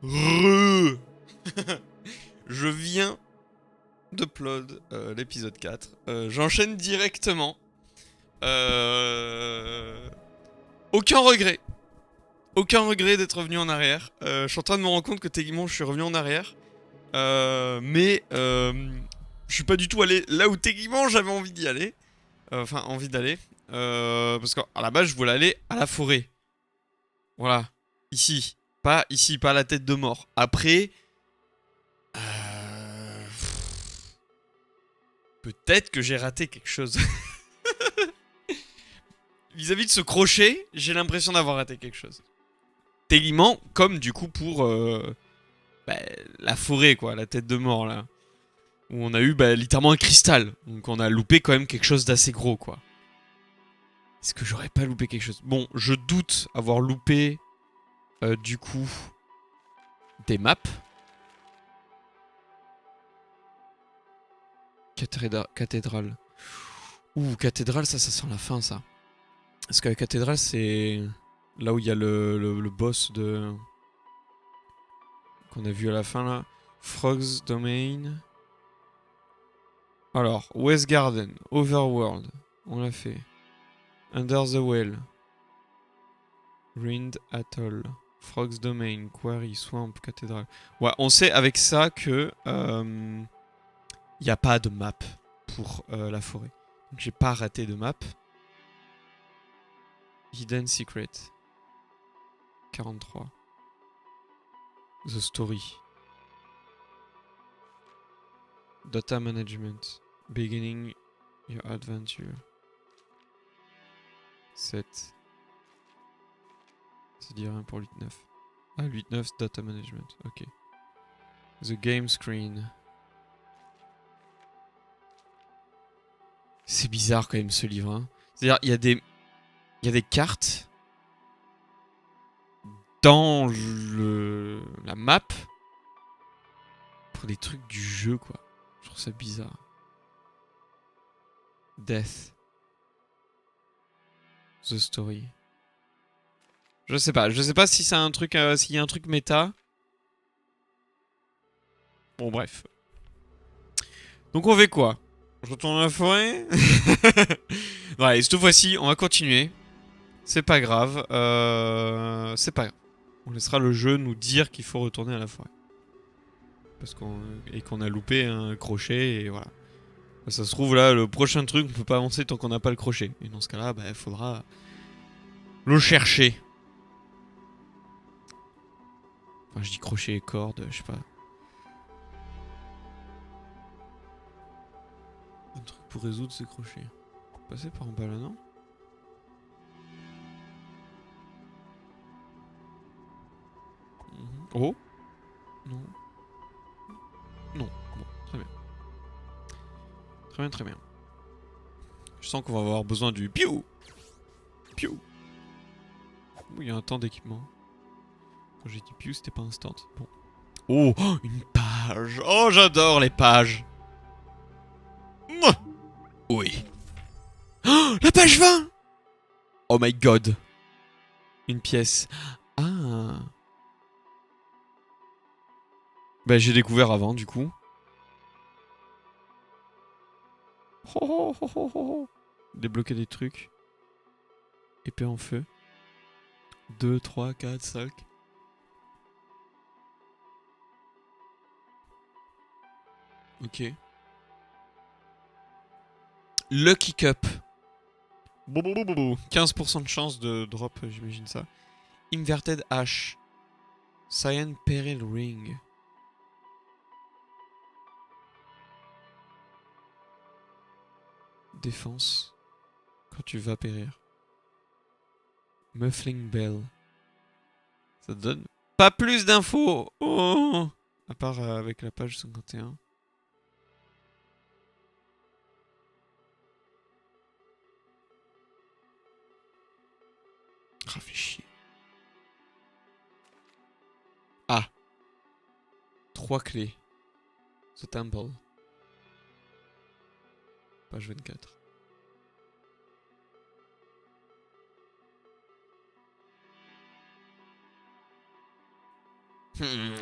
Re Je viens d'upload l'épisode 4. J'enchaîne directement. Euh... Aucun regret. Aucun regret d'être revenu en arrière. Je suis en train de me rendre compte que techniquement je suis revenu en arrière. Mais je suis pas du tout allé là où techniquement j'avais envie d'y aller. Enfin, envie d'aller. Parce qu'à la base je voulais aller à la forêt. Voilà. Ici. Pas ici, pas à la tête de mort. Après... Euh... Peut-être que j'ai raté quelque chose. Vis-à-vis de ce crochet, j'ai l'impression d'avoir raté quelque chose. Techniquement, comme du coup pour bah, la forêt, quoi, la tête de mort, là. Où on a eu littéralement un cristal. Donc on a loupé quand même quelque chose d'assez gros, quoi. Est-ce que j'aurais pas loupé quelque chose? Bon, je doute avoir loupé, du coup, des maps. Cathédrale. Ouh, cathédrale, ça sent la fin, ça. Parce que la cathédrale, c'est là où il y a le boss de... qu'on a vu à la fin, là. Frog's Domain. Alors, West Garden, Overworld, on l'a fait. Under the Well. Ruined Atoll. Frog's Domain, Quarry, Swamp, Cathédrale. Ouais, on sait avec ça que y a pas de map pour la forêt. Donc j'ai pas raté de map. Hidden Secret. 43. The Story. Data Management. Beginning your adventure. 7. Ça dit rien pour 8-9. Ah, 8-9, Data Management. Ok. The Game Screen. C'est bizarre quand même ce livre. Hein. C'est-à-dire, il y a des cartes dans la map pour des trucs du jeu, quoi. Je trouve ça bizarre. Death. The Story. Je sais pas si c'est un truc, s'il y a un truc méta. Bon, bref. Donc on fait quoi? Je retourne à la forêt. Ouais, cette fois-ci, on va continuer. C'est pas grave. C'est pas grave. On laissera le jeu nous dire qu'il faut retourner à la forêt. Parce qu'on a loupé un crochet et voilà. Ça se trouve là, le prochain truc, on peut pas avancer tant qu'on n'a pas le crochet. Et dans ce cas-là, il faudra le chercher. Enfin, je dis crochet et corde, je sais pas. Un truc pour résoudre ces crochets. Passer par en bas là, non? Oh? Non. Non. Bon, très bien. Très bien, très bien. Je sens qu'on va avoir besoin du piou! Piou! Il y a un temps d'équipement. Quand j'ai dit piou, c'était pas instant. Bon. Oh! Une page! Oh, j'adore les pages! Mouah. Oui. Oh, la page 20! Oh my god! Une pièce. Ah! Bah, j'ai découvert avant, du coup. Oh, oh, oh, oh, oh. Débloquer des trucs. Épée en feu. 2, 3, 4, 5. Ok. Lucky Cup. 15% de chance de drop, j'imagine ça. Inverted Ash. Cyan Peril Ring. Défense. Quand tu vas périr. Muffling Bell. Ça te donne pas plus d'infos. Oh, à part avec la page 51. Ah, fait chier. Ah. 3 clés. The Temple. Page 24.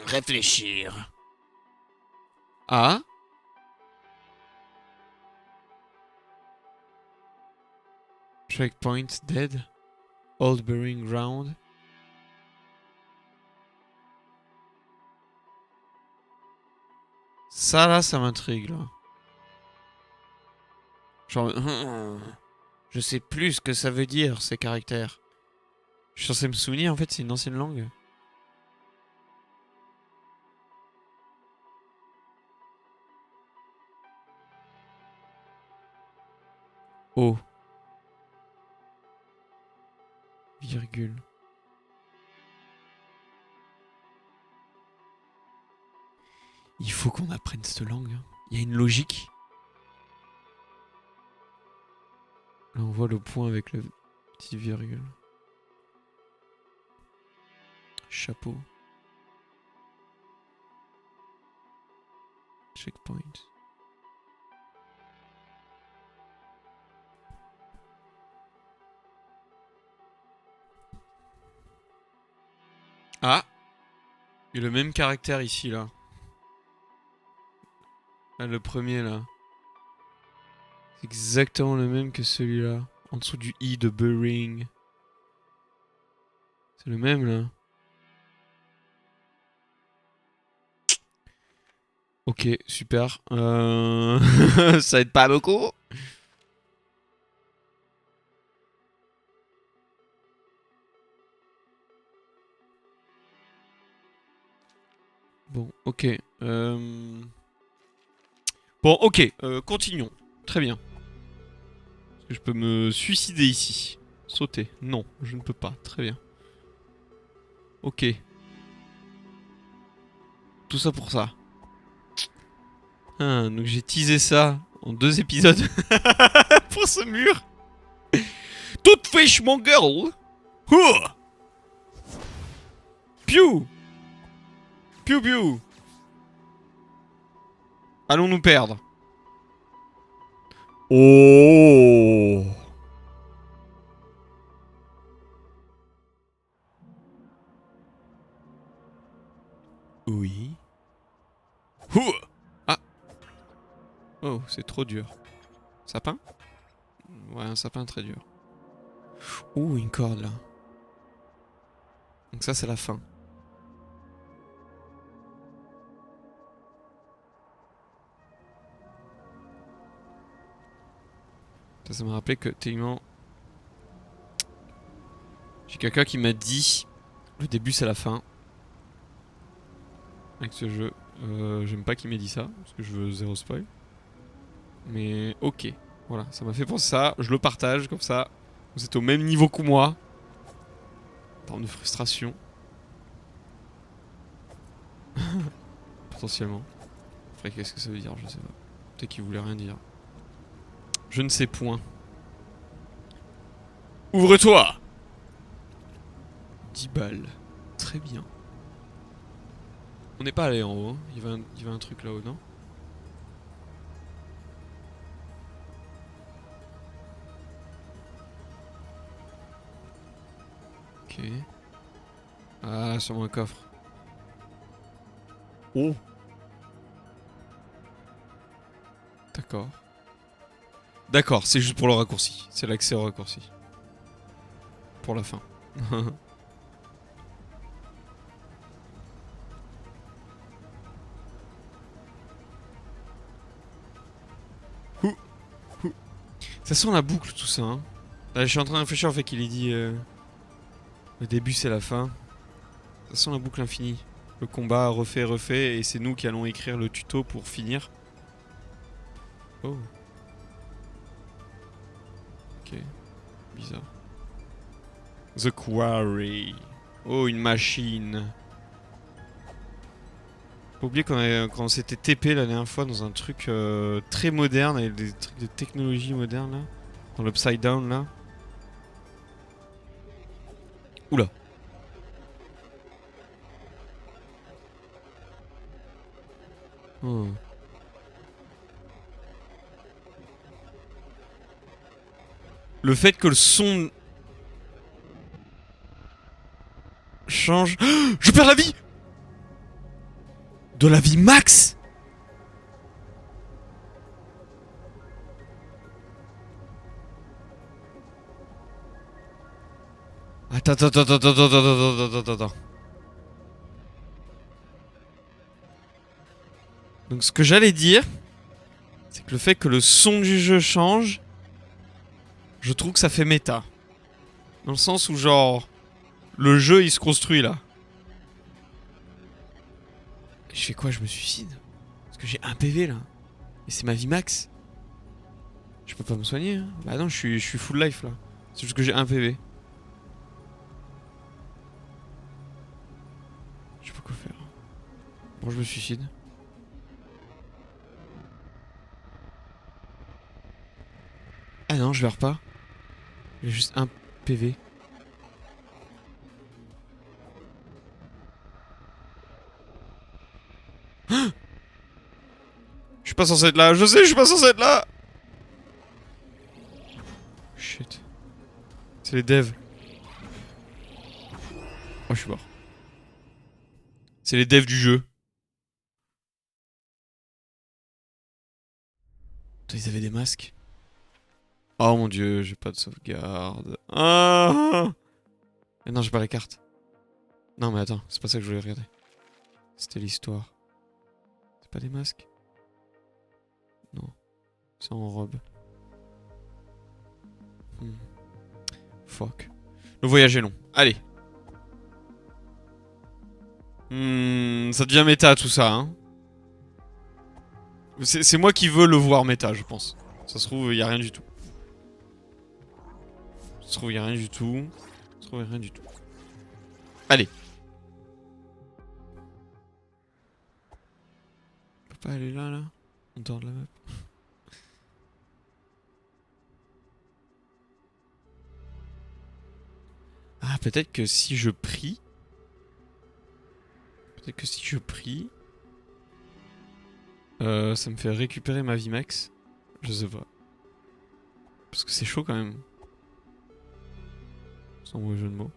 Réfléchir. Ah? Checkpoint dead. Old burying ground. Ça là, ça m'intrigue là. Genre, je sais plus ce que ça veut dire ces caractères. Je suis censé me souvenir en fait, c'est une ancienne langue. Oh. Virgule. Il faut qu'on apprenne cette langue. Il y a une logique. Là, on voit le point avec le petit virgule. Chapeau. Checkpoint. Ah! Il y a le même caractère ici, là. Là, le premier, là. C'est exactement le même que celui-là. En dessous du I de burying. C'est le même, là. Ok, super. Ça aide pas beaucoup. Bon, ok. Bon, ok. Continuons. Très bien. Est-ce que je peux me suicider ici? Sauter? Non, je ne peux pas. Très bien. Ok. Tout ça pour ça. Ah, donc j'ai teasé ça en 2 épisodes pour ce mur. Toute fish, mon girl. Huh. Piou. Piou piou. Allons nous perdre. Oh. Oui. Huh. Ah. Oh, c'est trop dur. Sapin? Ouais, un sapin très dur. Ouh, une corde là. Donc ça, c'est la fin. Ça m'a rappelé que, tellement... J'ai quelqu'un qui m'a dit... Le début, c'est la fin. Avec ce jeu. J'aime pas qu'il m'ait dit ça, parce que je veux zéro spoil. Mais ok. Voilà, ça m'a fait penser ça. Je le partage, comme ça. Vous êtes au même niveau que moi. En termes de frustration. Potentiellement. Après, qu'est-ce que ça veut dire? Je sais pas. Peut-être qu'il voulait rien dire. Je ne sais point. Ouvre-toi! 10 balles. Très bien. On n'est pas allé en haut. Hein. Il y avait un truc là-haut, non? Ok. Ah, sûrement un coffre. Oh! D'accord. D'accord, c'est juste pour le raccourci. C'est l'accès au raccourci. Pour la fin. Ouh, ouh. Ça sent la boucle tout ça. Hein. Là, je suis en train de réfléchir au fait qu'il ait dit le début c'est la fin. Ça sent la boucle infinie. Le combat refait, refait, et c'est nous qui allons écrire le tuto pour finir. Oh. Ok. Bizarre. The Quarry. Oh, une machine. Faut oublier qu'on s'était TP la dernière fois dans un truc très moderne, avec des trucs de technologie moderne là. Dans l'Upside Down là. Oula. Oh. Le fait que le son change. Je perds la vie. De la vie max. Attends. Donc ce que j'allais dire, c'est que le fait que le son du jeu change, je trouve que ça fait méta. Dans le sens où genre, le jeu il se construit là. Je fais quoi? Je me suicide? Parce que j'ai un PV là. Et c'est ma vie max. Je peux pas me soigner hein. Bah non, je suis full life là. C'est juste que j'ai un PV. Je sais pas quoi faire. Bon, je me suicide. Ah non, je meurs pas. J'ai juste un PV. Je suis pas censé être là. Je sais, je suis pas censé être là. Shit. C'est les devs. Oh, je suis mort. C'est les devs du jeu. Putain, ils avaient des masques. Oh mon dieu, j'ai pas de sauvegarde. Ah! Mais non, j'ai pas la carte. Non, mais attends, c'est pas ça que je voulais regarder. C'était l'histoire. C'est pas des masques? Non. C'est en robe. Fuck. Le voyage est long. Allez. Ça devient méta tout ça, hein. C'est moi qui veux le voir méta, je pense. Ça se trouve, y a rien du tout. Ça se trouve, y a rien du tout. Ça se trouve, y a rien du tout. Allez. On peut pas aller là, là? En dehors de la map. Ah, peut-être que si je prie... Peut-être que si je prie... ça me fait récupérer ma vie max. Je sais pas. Parce que c'est chaud quand même. Sans mauvais jeu de mots.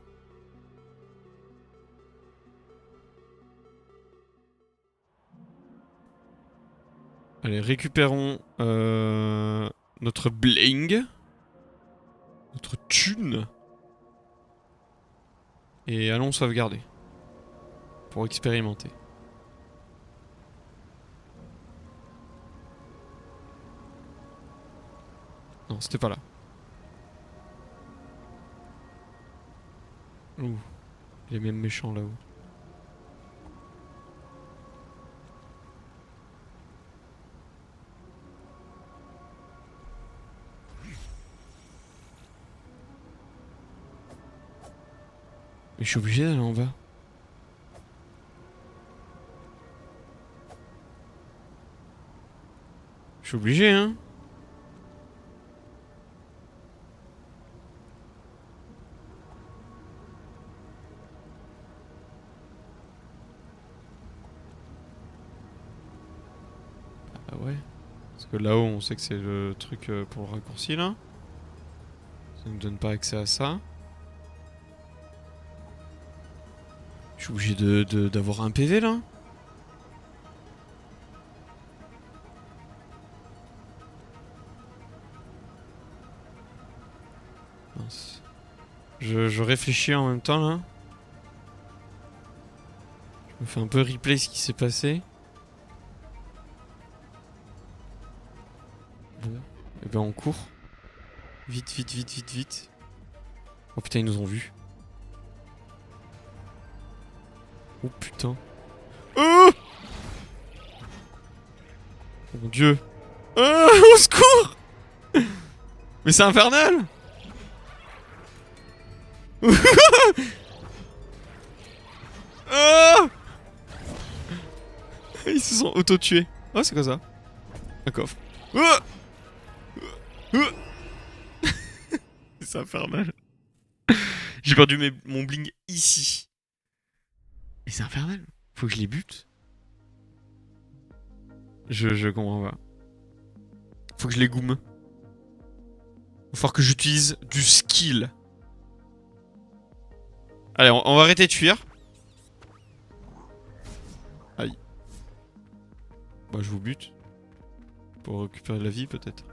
Allez, récupérons notre bling. Notre thune. Et allons sauvegarder. Pour expérimenter. Non, c'était pas là. Ouh. Les mêmes méchants là-haut. Mais je suis obligé d'aller en bas. Je suis obligé, hein. Ah ouais. Parce que là-haut, on sait que c'est le truc pour le raccourci, là. Ça ne me donne pas accès à ça. Je suis obligé d'avoir un PV, là. Mince. Je réfléchis en même temps, là. Je me fais un peu replay ce qui s'est passé. Bon. Et ben on court. Vite. Oh putain, ils nous ont vus. Oh putain. Oh, oh mon dieu. Oh, au secours. Mais c'est infernal. Oh, ils se sont auto-tués. Oh, c'est quoi ça? Un coffre. Oh, c'est infernal. J'ai perdu mon bling ici. Et c'est infernal. Faut que je les bute. Je comprends pas. Faut que je les goume. Va falloir que j'utilise du skill. Allez, on va arrêter de fuir. Aïe. Bah je vous bute. Pour récupérer de la vie peut-être.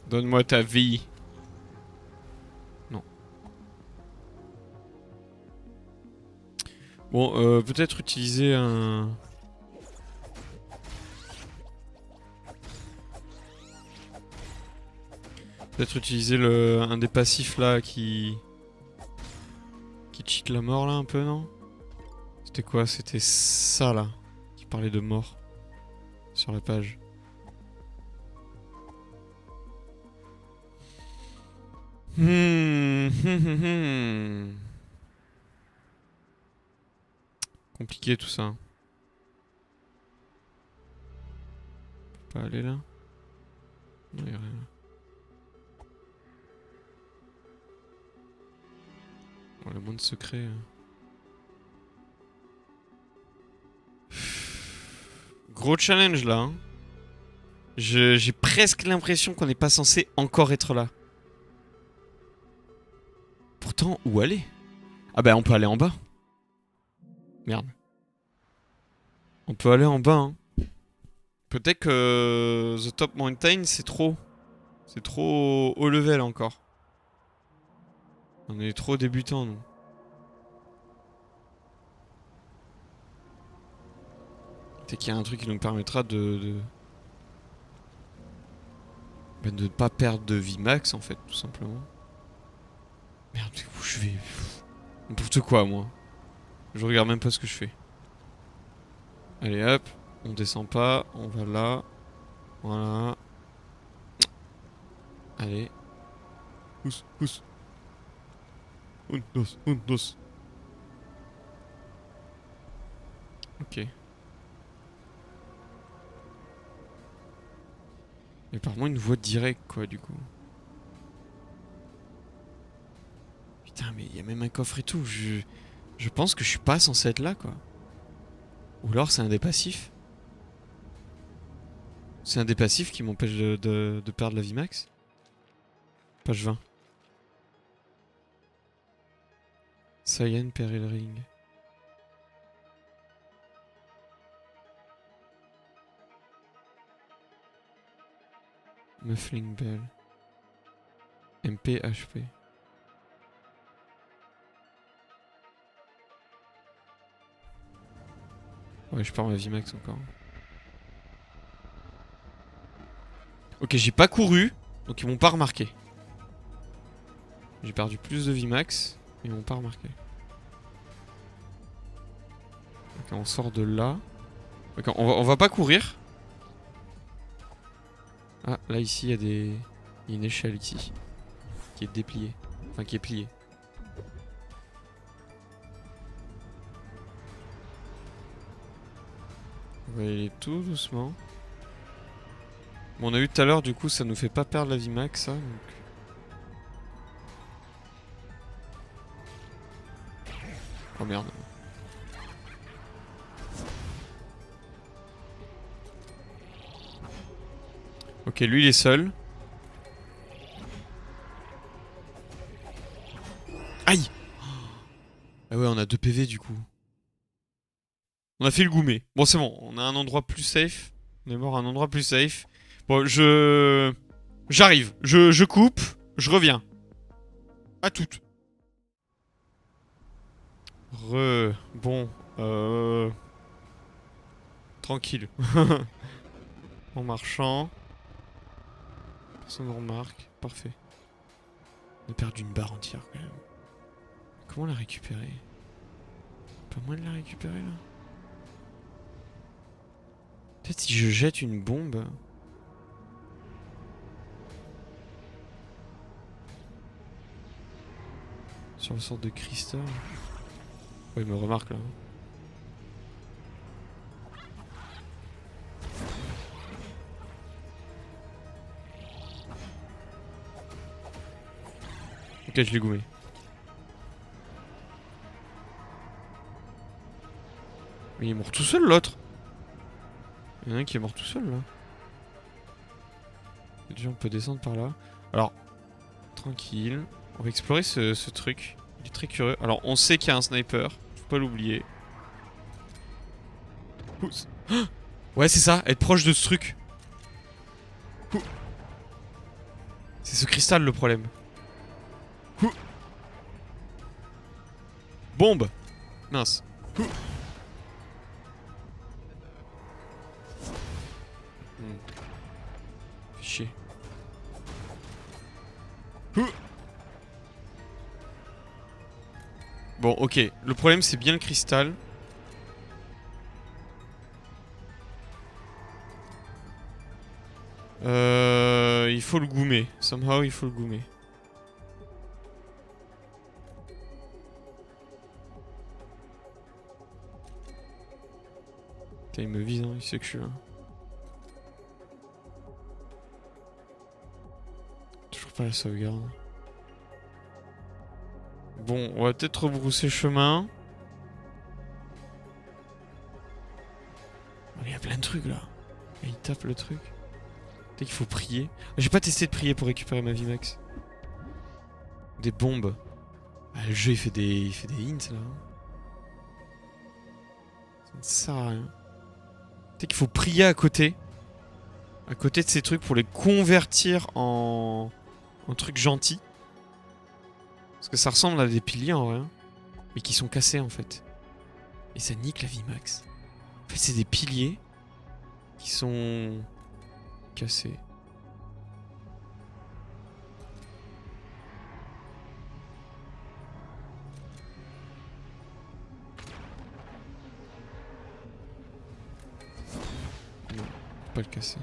Donne-moi ta vie. Non. Bon, peut-être utiliser un... Peut-être utiliser un des passifs là qui cheat la mort là un peu, non? C'était quoi? C'était ça là qui parlait de mort sur la page. Compliqué tout ça. Peut pas aller là? Non, y'a rien. Oh, le monde secret. Gros challenge là. Hein. J'ai presque l'impression qu'on n'est pas censé encore être là. Pourtant, où aller? Ah bah on peut aller en bas. Merde. On peut aller en bas. Hein. Peut-être que The Top Mountain c'est trop. C'est trop haut level encore. On est trop débutants nous. Peut-être qu'il y a un truc qui nous permettra de ne pas perdre de vie max en fait, tout simplement. Merde, où je vais? N'importe quoi moi. Je regarde même pas ce que je fais. Allez hop, on descend pas, on va là. Voilà. Allez. Pousse, pousse. Un, dos. Ok. Mais par moi une voie directe quoi du coup. Putain mais il y a même un coffre et tout. Je pense que je suis pas censé être là quoi. Ou alors c'est un des passifs. C'est un des passifs qui m'empêche de perdre la vie max. Page 20. Cyan Peril Ring. Muffling Bell. MP HP. Ouais, je perds ma vie max encore. Ok, j'ai pas couru, donc ils m'ont pas remarqué. J'ai perdu plus de vie max, ils m'ont pas remarqué. Ok, on sort de là. Ok, on va pas courir. Ah, là ici il y a des... Il y a une échelle ici. Qui est dépliée. Enfin, qui est pliée. On va y aller tout doucement. Bon, on a eu tout à l'heure, du coup, ça nous fait pas perdre la vie max, ça. Donc... Oh merde. Ok, lui il est seul. Aïe! Ah ouais, on a 2 PV du coup. On a fait le goumet. Bon, c'est bon, on a un endroit plus safe. On est mort à un endroit plus safe. Bon, j'arrive. Je coupe. Je reviens. À toutes. Bon. Tranquille. En marchant. Personne ne remarque. Parfait. On a perdu une barre entière quand même. Comment la récupérer? Pas moyen de la récupérer là? Peut-être si je jette une bombe. Sur le sort de cristal. Ouais, il me remarque là. Ok, je l'ai goumé. Mais il est mort tout seul l'autre. Il y en a un qui est mort tout seul là. Déjà on peut descendre par là. Alors, tranquille. On va explorer ce truc. Il est très curieux. Alors on sait qu'il y a un sniper. Faut pas l'oublier. Ouais c'est ça, être proche de ce truc. C'est ce cristal le problème. Bombe. Mince. Fais chier. Bon, ok. Le problème, c'est bien le cristal. Il faut le goumer. Somehow, il faut le goumer. Putain, il me vise, hein. Il sait que je suis là. Toujours pas la sauvegarde. Bon, on va peut-être rebrousser chemin. Il y a plein de trucs là. Et il tape le truc. Peut-être qu'il faut prier. J'ai pas testé de prier pour récupérer ma vie max. Des bombes. Ah, le jeu il fait des hints là. Ça ne sert à rien. Peut-être qu'il faut prier à côté. À côté de ces trucs pour les convertir en trucs gentils. Parce que ça ressemble à des piliers en vrai. Hein. Mais qui sont cassés en fait. Et ça nique la vie max. En fait c'est des piliers qui sont cassés. Non, faut pas le casser.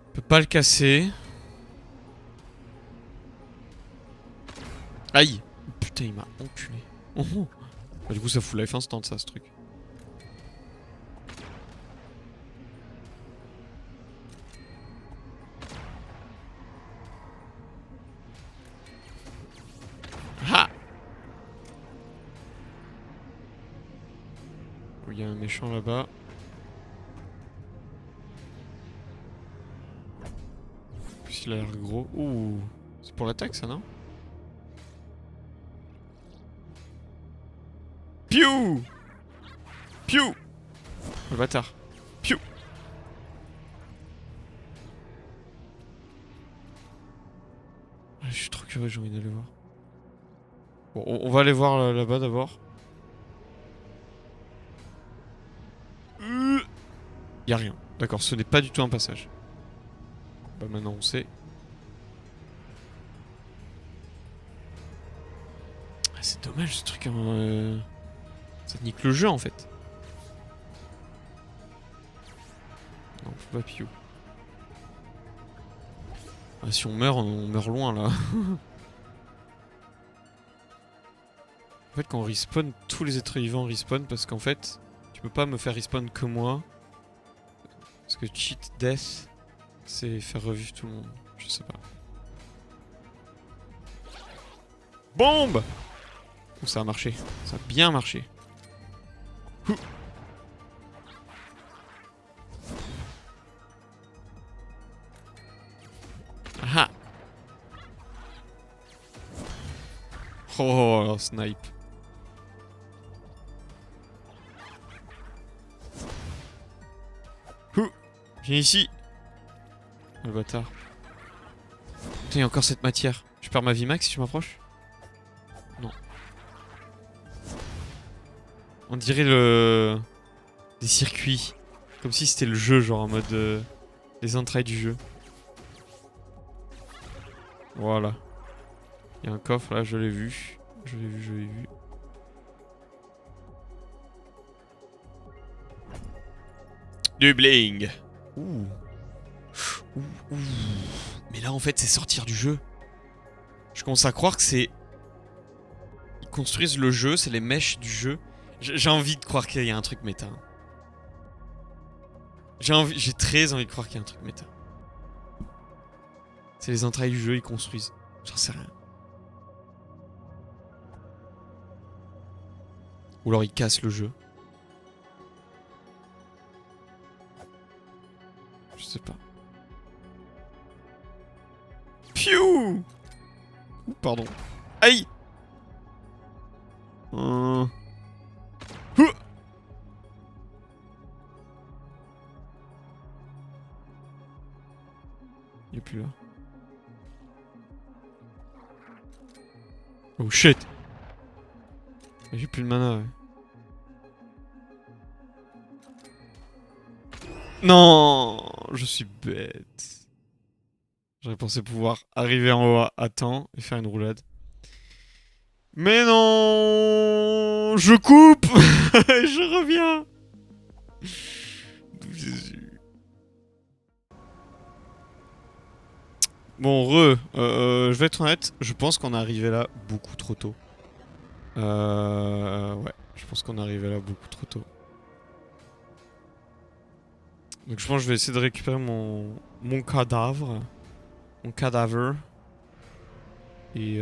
On peut pas le casser. Aïe! Putain, il m'a enculé. Oh. Bah, du coup, ça fout life instant, ça, ce truc. Ah! Il y a un méchant là-bas. En plus, il a l'air gros. Ouh! C'est pour l'attaque, ça, non? Piou! Piou! Le bâtard. Piou! Ah, je suis trop curieux, j'ai envie d'aller voir. Bon, on va aller voir là-bas d'abord. Y'a rien. D'accord, ce n'est pas du tout un passage. Bah maintenant on sait. Ah, c'est dommage ce truc. Hein, ça nique le jeu en fait. Non, faut pas piou. Ah, si on meurt loin là. En fait quand on respawn, tous les êtres vivants respawn parce qu'en fait, tu peux pas me faire respawn que moi. Parce que cheat death, c'est faire revivre tout le monde. Je sais pas. Bombe! Oh, ça a marché. Ça a bien marché. Ah! Oh, alors snipe. Viens ici. Oh, le bâtard. Putain, il y a encore cette matière. Je perds ma vie max si je m'approche? Non. On dirait des circuits. Comme si c'était le jeu, genre en mode... les entrailles du jeu. Voilà. Il y a un coffre là, je l'ai vu. Je l'ai vu, je l'ai vu. Du bling. Ouh. Ouh, ouh. Mais là en fait c'est sortir du jeu. Je commence à croire que c'est... Ils construisent le jeu, c'est les mèches du jeu. J'ai envie de croire qu'il y a un truc méta. J'ai très envie de croire qu'il y a un truc méta. C'est les entrailles du jeu, ils construisent. J'en sais rien. Ou alors il casse le jeu. Je sais pas. Piou. Pardon. Aïe. Ouh. Il est plus là. Oh shit. J'ai plus de mana, ouais. Non, je suis bête. J'aurais pensé pouvoir arriver en haut à temps et faire une roulade. Mais non, je coupe. Je reviens. Jésus. Bon, je vais être honnête, je pense qu'on est arrivé là beaucoup trop tôt. Ouais, je pense qu'on est arrivé là beaucoup trop tôt. Donc je pense que je vais essayer de récupérer mon cadavre. Mon cadavre. Et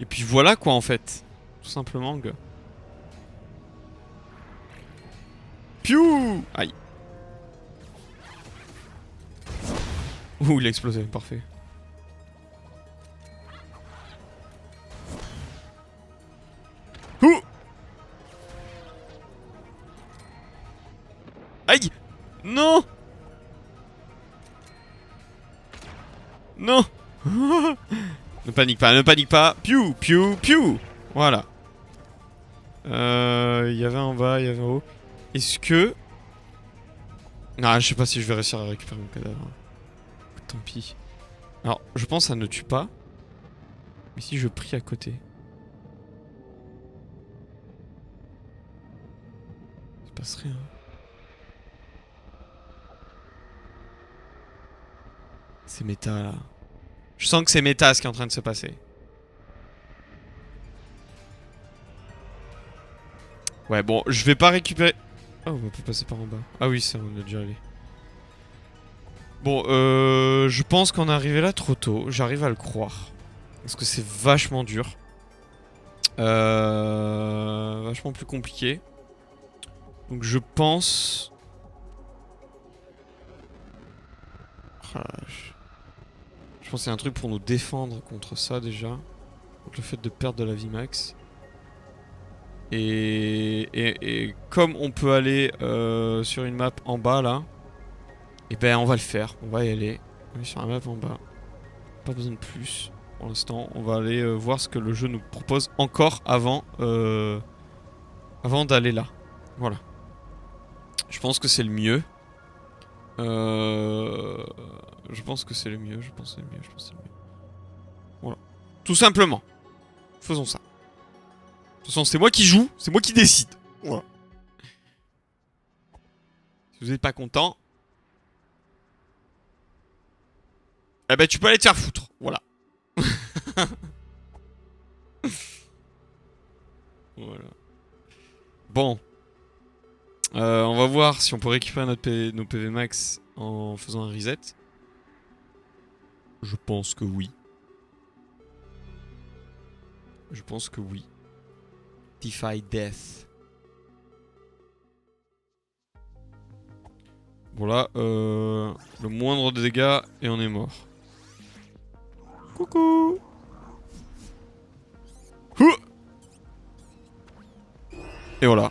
puis voilà quoi en fait. Tout simplement, gars. Piou. Aïe. Ouh, il a explosé, parfait. Ouh. Aïe. Non. Non. Ne panique pas, ne panique pas. Piou, piou, piou. Voilà. Il y avait en bas, il y avait en haut. Est-ce que... Ah, je sais pas si je vais réussir à récupérer mon cadavre. Tant pis. Alors, je pense que ça ne tue pas. Mais si je prie à côté... Il se passe rien. C'est méta, là. Je sens que c'est méta ce qui est en train de se passer. Ouais, bon, je vais pas récupérer... Oh, on peut passer par en bas. Ah oui, ça, on a déjà allé. Bon, je pense qu'on est arrivé là trop tôt. J'arrive à le croire. Parce que c'est vachement dur. Vachement plus compliqué. Donc je pense... Je pense qu'il y a un truc pour nous défendre contre ça déjà. Contre le fait de perdre de la vie max. Et comme on peut aller sur une map en bas là, et ben on va le faire. On va y aller. On est sur la map en bas. Pas besoin de plus pour l'instant. On va aller voir ce que le jeu nous propose encore avant, avant d'aller là. Voilà. Je pense que c'est le mieux. Je pense que c'est le mieux. Je pense que c'est le mieux. Je pense que c'est le mieux. Voilà. Tout simplement. Faisons ça. De toute façon, c'est moi qui joue, c'est moi qui décide. Voilà. Si vous n'êtes pas content, eh ben tu peux aller te faire foutre. Voilà. Voilà. Bon. On va voir si on peut récupérer nos PV max en faisant un reset. Je pense que oui. Je pense que oui. Defy Death. Bon là, le moindre de dégâts et on est mort. Coucou. Et voilà.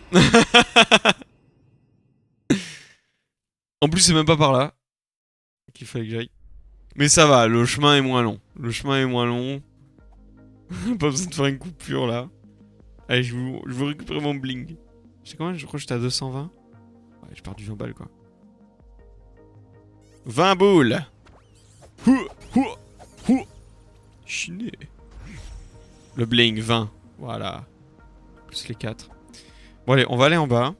En plus, c'est même pas par là qu'il fallait que j'aille. Mais ça va, le chemin est moins long. Le chemin est moins long. Pas besoin de faire une coupure là. Allez, je veux récupérer mon bling. Je sais combien? Je crois que j'étais à 220. Ouais, j'ai perdu 20 balles quoi. 20 boules. Chiné. Le bling, 20. Voilà. Plus les 4. Bon allez, on va aller en bas.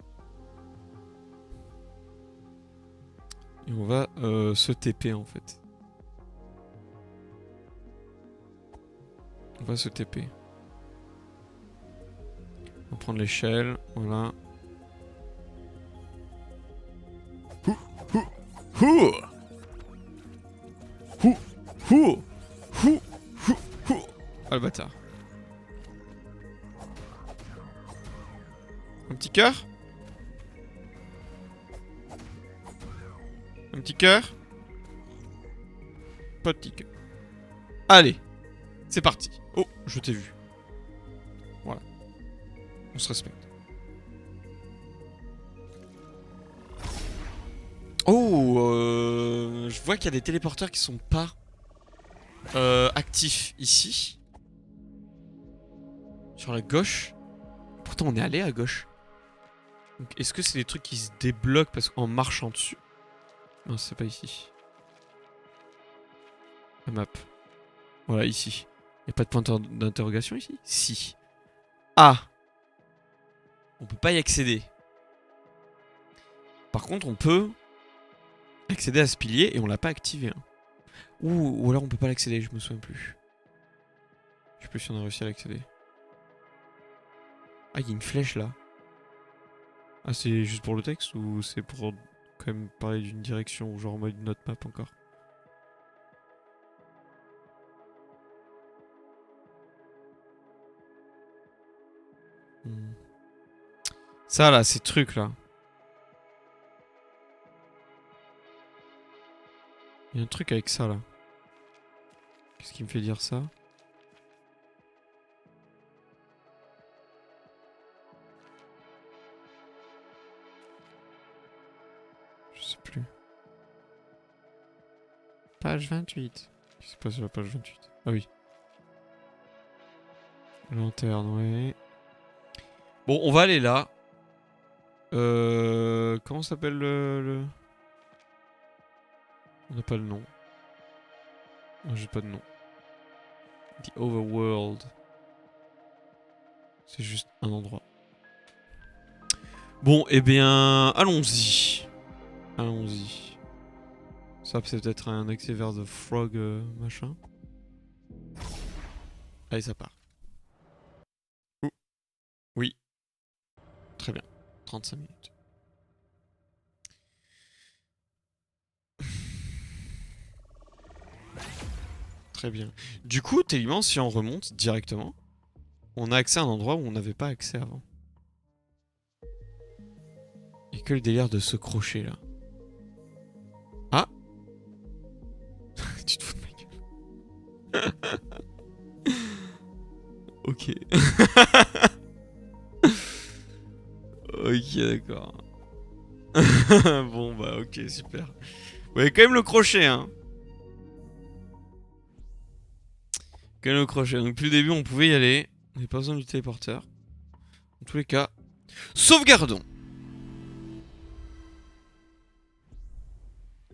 Et on va se TP en fait. On va se TP. On va prendre l'échelle, voilà. Ah le bâtard. petit cœur? Un petit cœur? Pas de petit cœur. Allez, c'est parti. Oh, je t'ai vu. Voilà. On se respecte. Oh, je vois qu'il y a des téléporteurs qui sont pas actifs ici. Sur la gauche. Pourtant, on est allé à gauche. Est-ce que c'est des trucs qui se débloquent parce qu'en marchant dessus? Non, c'est pas ici. La map. Voilà, ici. Y a pas de point d'interrogation ici? Si. Ah! On peut pas y accéder. Par contre, on peut accéder à ce pilier et on l'a pas activé. Hein. Ou alors on peut pas l'accéder, je me souviens plus. Je sais plus si on a réussi à l'accéder. Ah, il y a une flèche là. Ah, c'est juste pour le texte ou c'est pour quand même parler d'une direction ou genre en mode une autre map encore? Ça là, ces trucs là. Il y a un truc avec ça là. Qu'est-ce qui me fait dire ça? Je sais plus. Page 28. Qu'est-ce qui se passe sur la page 28? Ah oui. Lanterne, ouais. Bon, on va aller là. Comment s'appelle le... On n'a pas le nom. Non, j'ai pas de nom. The Overworld. C'est juste un endroit. Bon, eh bien, allons-y. Allons-y. Ça, c'est peut-être un accès vers The Frog machin. Allez, ça part. Ouh. Oui. Très bien. 35 minutes. Très bien. Du coup, techniquement, si on remonte directement, on a accès à un endroit où on n'avait pas accès avant. Et que le délire de se crocher là. Ah. Tu te fous de ma gueule. Ok. Ok, d'accord. Bon, bah, ok, super. Vous avez quand même le crochet, hein. Quand même le crochet. Donc, depuis le début, on pouvait y aller. On n'avait pas besoin du téléporteur. En tous les cas, sauvegardons.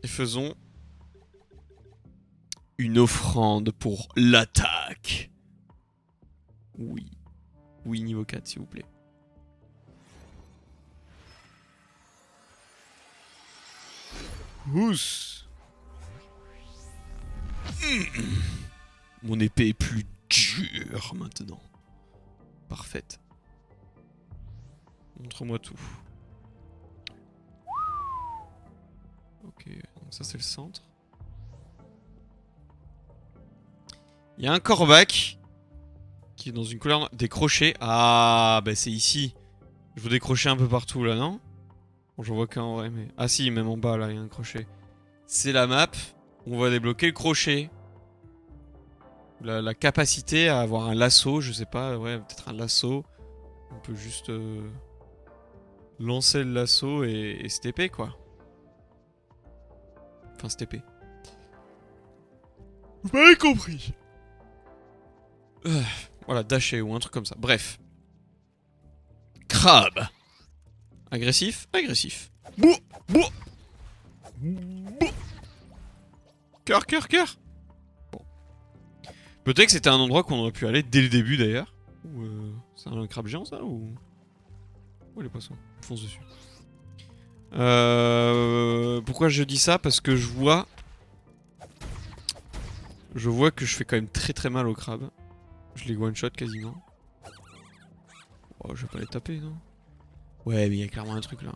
Et faisons une offrande pour l'attaque. Oui. Oui, niveau 4, s'il vous plaît. Ous. Mon épée est plus dure maintenant. Parfaite. Montre-moi tout. Ok, donc ça c'est le centre. Il y a un corbac qui est dans une couleur des crochets. Ah, bah c'est ici. Je veux décrocher un peu partout là, non? Bon, j'en vois qu'un en vrai, mais... Ah si, même en bas là, il y a un crochet. C'est la map. On va débloquer le crochet. La capacité à avoir un lasso, je sais pas, ouais, peut-être un lasso. On peut juste lancer le lasso et se TP, quoi. Enfin, se TP. Vous m'avez compris. Voilà, dasher ou un truc comme ça. Bref. Crabe. Agressif, agressif. Bouh, bouh, bouh. Cœur, cœur, cœur. Bon. Peut-être que c'était un endroit qu'on aurait pu aller dès le début d'ailleurs. Ou c'est un crabe géant ça ou... Où les poissons? Fonce dessus. Pourquoi je dis ça? Parce que je vois... Je vois que je fais quand même très très mal au crabe. Je les one-shot quasiment. Oh, je vais pas les taper, non? Ouais, mais il y a clairement un truc là.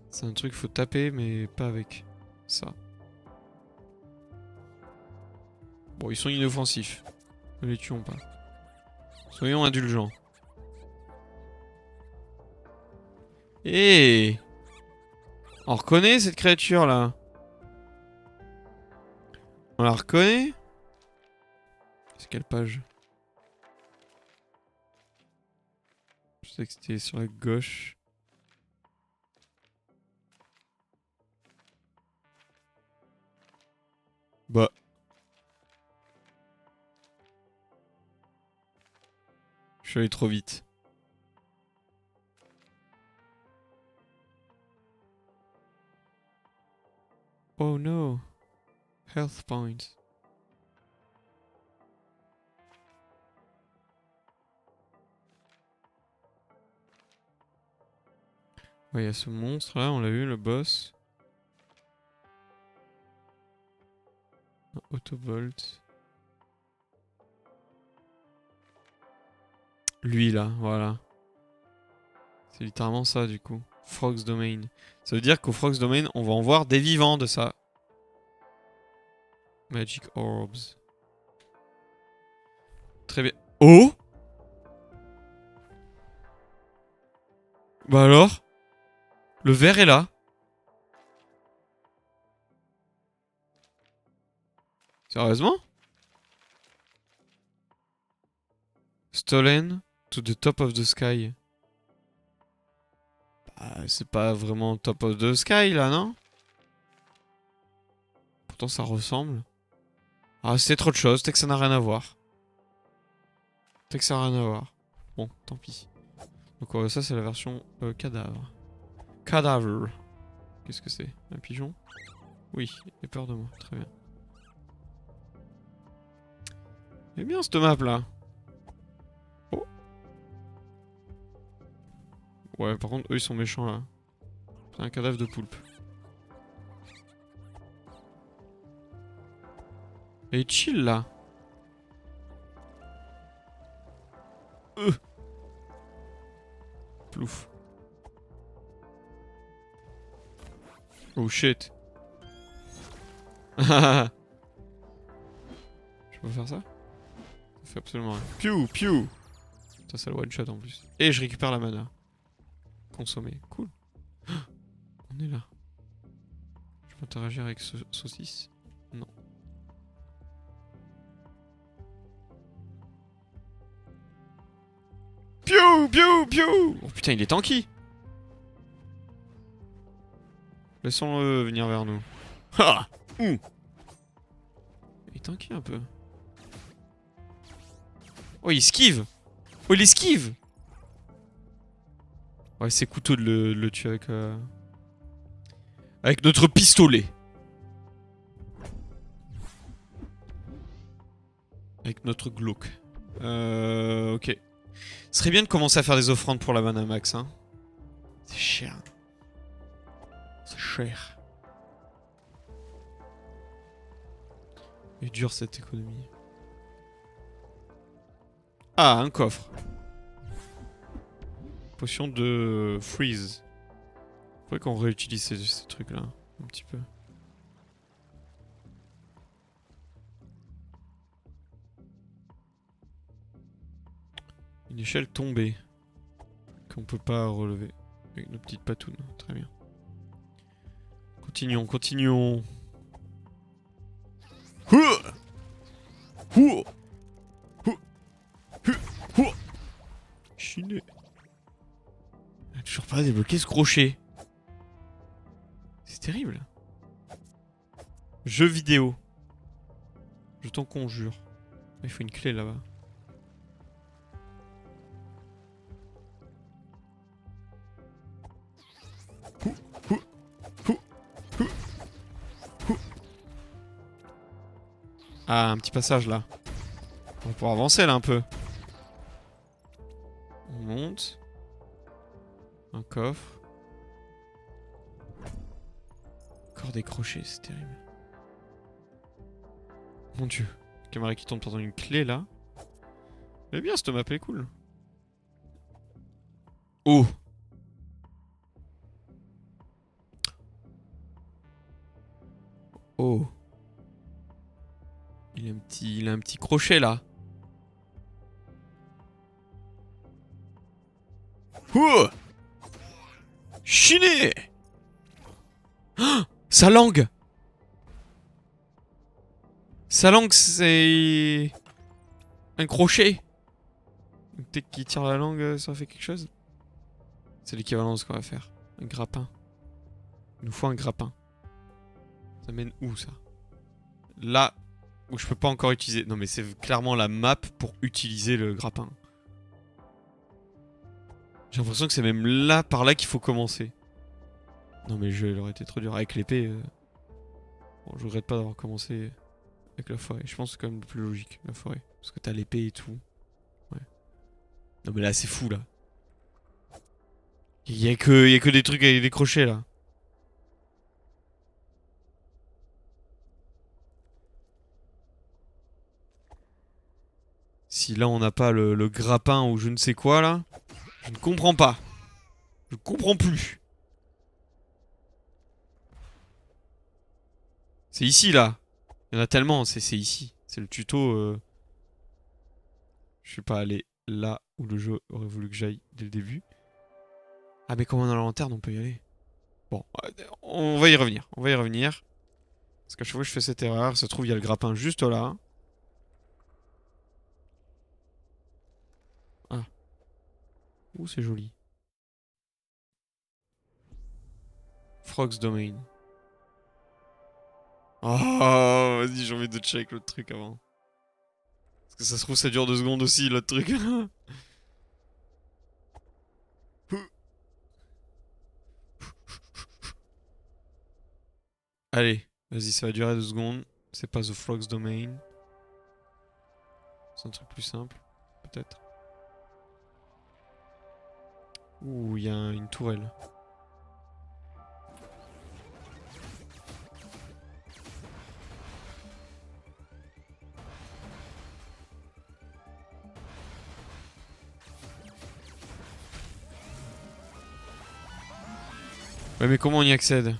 C'est un truc qu'il faut taper, mais pas avec ça. Bon, ils sont inoffensifs. Ne les tuons pas. Soyons indulgents. Eh, on reconnaît cette créature là. On la reconnaît? C'est quelle page? Je sais que c'était sur la gauche. Bah. Je suis allé trop vite. Oh no. Health points. Ouais, il y a ce monstre là, on l'a vu, le boss. Autobolt. Lui là, voilà. C'est littéralement ça du coup. Frog's Domain. Ça veut dire qu'au Frog's Domain, on va en voir des vivants de ça. Magic Orbs. Très bien. Oh! Bah alors? Le verre est là. Sérieusement? Stolen to the top of the sky. Bah, c'est pas vraiment top of the sky là, non? Pourtant ça ressemble. Ah, c'est trop de choses, peut-être que ça n'a rien à voir. Peut-être que ça n'a rien à voir. Bon, tant pis. Donc ça c'est la version cadavre. Cadavre. Qu'est-ce que c'est? Un pigeon? Oui, il a peur de moi, très bien. Elle est bien cette map là. Oh. Ouais, par contre eux ils sont méchants là. C'est un cadavre de poulpe. Elle est chill là. Plouf. Oh shit. Je peux faire ça? Ça fait absolument rien. Piou, piou. Ça, c'est le one shot en plus. Et je récupère la mana. Consommer. Cool. On est là. Je peux interagir avec ce saucisse? Non. Piou, piou, piou. Oh putain, il est tanky. Laissons-le venir vers nous. Ha! Il est tanky un peu. Oh, il esquive. Oh, il esquive. Ouais, c'est couteau de le tuer avec... Avec notre pistolet. Avec notre Glock. Ok. Ce serait bien de commencer à faire des offrandes pour la mana max, hein. C'est cher. C'est cher. Il est dur cette économie. Ah, un coffre. Potion de freeze. Faudrait qu'on réutilise ces trucs-là. Un petit peu. Une échelle tombée. Qu'on peut pas relever. Avec nos petites patounes. Très bien. Continuons, continuons. Chiné. Elle a toujours pas débloqué ce crochet. C'est terrible. Jeu vidéo. Je t'en conjure. Il faut une clé là-bas. Ah, un petit passage là. On va pouvoir avancer là un peu. On monte. Un coffre. Encore des crochets, c'est terrible. Mon dieu. La caméra qui tombe pendant une clé là. Elle est bien cette map, elle est cool. Oh. Oh. Il Il a un petit crochet là. Ouh! Chiné! Oh, sa langue! Sa langue, c'est... un crochet. Peut-être qu'il tire la langue, ça fait quelque chose. C'est l'équivalent de ce qu'on va faire. Un grappin. Il nous faut un grappin. Ça mène où, ça? Là, où je peux pas encore utiliser... Non, mais c'est clairement la map pour utiliser le grappin. J'ai l'impression que c'est même là, par là, qu'il faut commencer. Non, mais le jeu, il aurait été trop dur. Avec l'épée... Bon, je regrette pas d'avoir commencé avec la forêt. Je pense que c'est quand même le plus logique, la forêt. Parce que t'as l'épée et tout. Ouais. Non, mais là, c'est fou, là. Il y a que des trucs avec des crochets, là. Si là, on n'a pas le grappin ou je ne sais quoi, là... Je ne comprends pas. Je comprends plus. C'est ici, là. Il y en a tellement, c'est ici. C'est le tuto... Je suis pas allé là où le jeu aurait voulu que j'aille dès le début. Ah, mais comme on a la lanterne, on peut y aller. Bon, on va y revenir. On va y revenir. Parce qu'à chaque fois que je fais cette erreur, ça se trouve, il y a le grappin juste là. Ah. Ouh, c'est joli. Frog's Domain. Oh, vas-y, j'ai envie de check l'autre truc avant. Parce que ça se trouve, ça dure 2 secondes aussi, l'autre truc. Allez, vas-y, ça va durer 2 secondes. C'est pas The Frog's Domain. C'est un truc plus simple, peut-être. Ouh, il y a une tourelle. Ouais, mais comment on y accède?